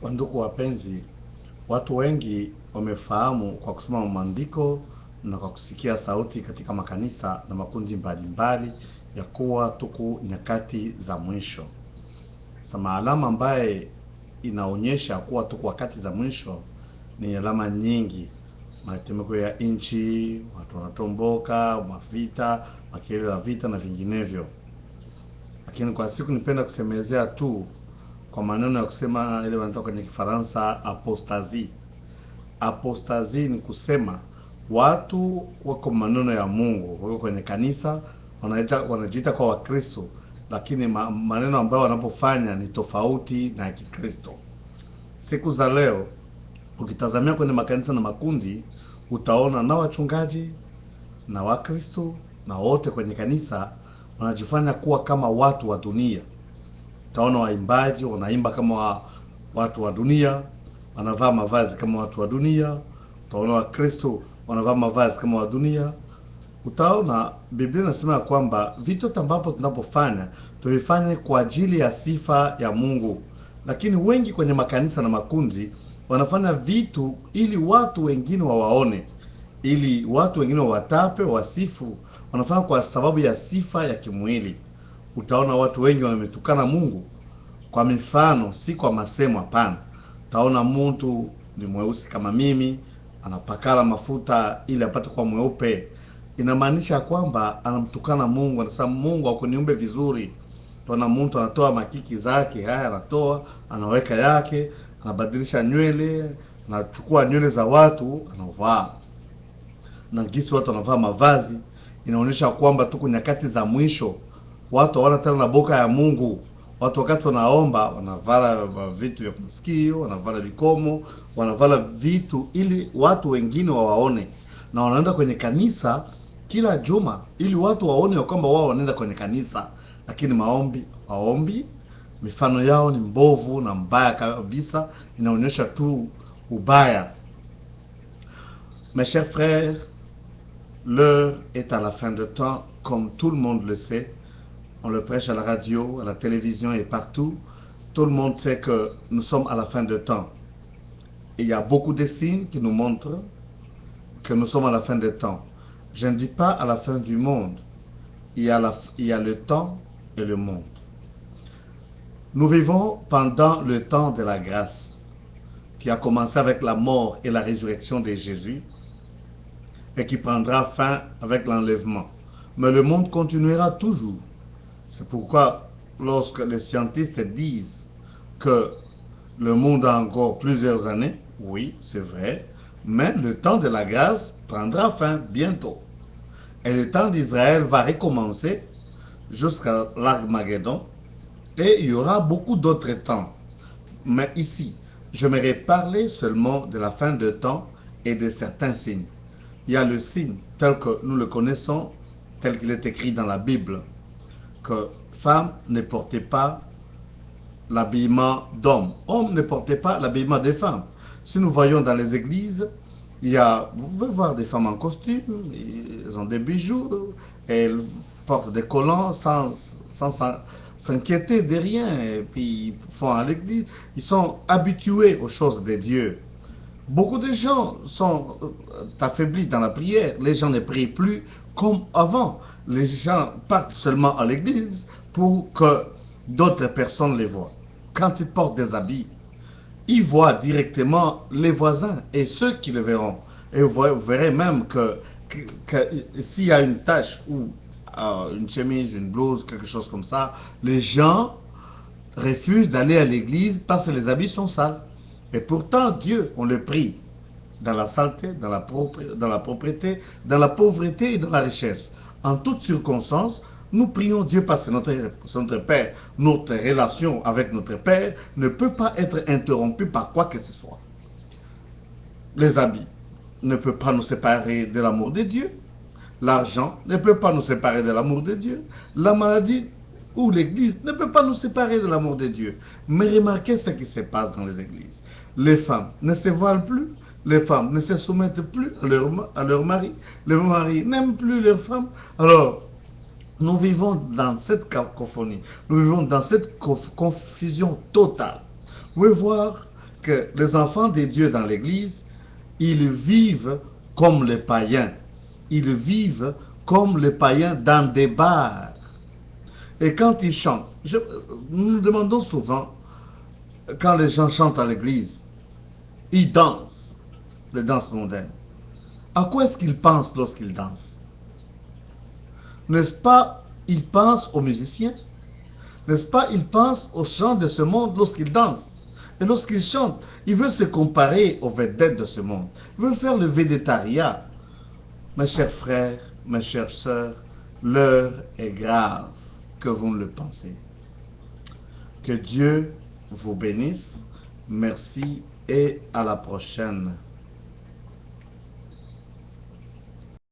Wandugu wapenzi, watu wengi wamefahamu kwa kusoma maandiko na kwa kusikia sauti katika makanisa na makundi mbalimbali ya kuwa tuko nyakati za mwisho. Sama alama ambaye inaonyesha kuwa tuko wakati za mwisho ni alama nyingi: matetemeko ya nchi, watu wanatomboka, mavita, makelele ya vita na vinginevyo. Lakini kwa siku nipenda kusemezea tu kwa maneno ya kusema ile wanatoka kwenye Kifaransa apostasie. Apostasie ni kusema watu wako maneno ya Mungu, wako kwenye kanisa, wanajiita kwa Wakristo, lakini maneno ambayo wanapofanya ni tofauti na ya Kikristo. Siku za leo ukitazamia kwenye makanisa na makundi, utaona na wachungaji na Wakristo na wote kwenye kanisa wanajifanya kuwa kama watu wa dunia. Utaona waimbaji wanaimba kama watu wa dunia, wanavaa mavazi kama watu wa dunia. Utaona Wakristo wanavaa mavazi kama wa dunia. Utaona Biblia inasema kwamba vitu ambapo tunapofanya tuvifanye kwa ajili ya sifa ya Mungu. Lakini wengi kwenye makanisa na makundi wanafanya vitu ili watu wengine wawaone, ili watu wengine watape, wasifu. Wanafanya kwa sababu ya sifa ya kimwili. Utaona watu wengi wametukana Mungu kwa mifano, si kwa masemo, hapana. Utaona mtu ni mweusi kama mimi, anapakala mafuta ili apate kuwa mweupe. Inamaanisha kwamba anamtukana Mungu, anasema Mungu hakuniumbe vizuri. Utaona mtu anatoa makiki zake, haya anatoa, anaweka yake, anabadilisha nywele, anachukua nywele za watu, anavaa. Na gisi watu wanavaa mavazi, inaonyesha kwamba tuko nyakati za mwisho. Watu hawana tena na boka ya Mungu. Watu wakati wanaomba wanavala vitu vya masikio, wanavala vikomo, wanavala vitu ili watu wengine wawaone. Na wanaenda kwenye kanisa kila juma ili watu waone kwamba wao wanaenda kwenye kanisa, lakini maombi, mifano yao ni mbovu na mbaya kabisa, inaonyesha tu ubaya. Mes chers frères, l'heure est à la fin de temps, comme tout le monde le sait. On le prêche à la radio, à la télévision et partout. Tout le monde sait que nous sommes à la fin de temps. Et il y a beaucoup de signes qui nous montrent que nous sommes à la fin de temps. Je ne dis pas à la fin du monde. Il y a le temps et le monde. Nous vivons pendant le temps de la grâce, qui a commencé avec la mort et la résurrection de Jésus, et qui prendra fin avec l'enlèvement. Mais le monde continuera toujours. C'est pourquoi lorsque les scientifiques disent que le monde a encore plusieurs années, oui, c'est vrai, mais le temps de la grâce prendra fin bientôt. Et le temps d'Israël va recommencer jusqu'à l'Armageddon, et il y aura beaucoup d'autres temps. Mais ici, j'aimerais parler seulement de la fin de temps et de certains signes. Il y a le signe tel que nous le connaissons, tel qu'il est écrit dans la Bible, que femme ne portait pas l'habillement d'homme, homme ne portait pas l'habillement des femmes. Si nous voyons dans les églises, vous pouvez voir des femmes en costume, elles ont des bijoux, elles portent des collants sans s'inquiéter de rien, et puis ils font à l'église, ils sont habitués aux choses de Dieu. Beaucoup de gens sont affaiblis dans la prière. Les gens ne prient plus comme avant. Les gens partent seulement à l'église pour que d'autres personnes les voient. Quand ils portent des habits, ils voient directement les voisins et ceux qui le verront. Et vous verrez même que s'il y a une tache ou une chemise, une blouse, quelque chose comme ça, les gens refusent d'aller à l'église parce que les habits sont sales. Et pourtant, Dieu, on le prie dans la saleté, dans la propreté, dans la pauvreté et dans la richesse. En toutes circonstances, nous prions Dieu parce que notre Père, notre relation avec notre Père ne peut pas être interrompue par quoi que ce soit. Les habits ne peuvent pas nous séparer de l'amour de Dieu. L'argent ne peut pas nous séparer de l'amour de Dieu. La maladie ou l'église ne peut pas nous séparer de l'amour de Dieu. Mais remarquez ce qui se passe dans les églises. Les femmes ne se voilent plus, les femmes ne se soumettent plus à leur mari, les maris n'aiment plus leurs femmes. Alors, nous vivons dans cette cacophonie, nous vivons dans cette confusion totale. Vous pouvez voir que les enfants de Dieu dans l'église, ils vivent comme les païens. Ils vivent comme les païens dans des bars. Et quand ils chantent, nous nous demandons souvent, quand les gens chantent à l'église, ils dansent, les danses mondaines. À quoi est-ce qu'ils pensent lorsqu'ils dansent? N'est-ce pas, ils pensent aux musiciens? N'est-ce pas, ils pensent aux chants de ce monde lorsqu'ils dansent? Et lorsqu'ils chantent, ils veulent se comparer aux vedettes de ce monde. Ils veulent faire le végétariat. Mes chers frères, mes chères sœurs, l'heure est grave que vous ne le pensez. Que Dieu vous bénisse. Merci et à la prochaine.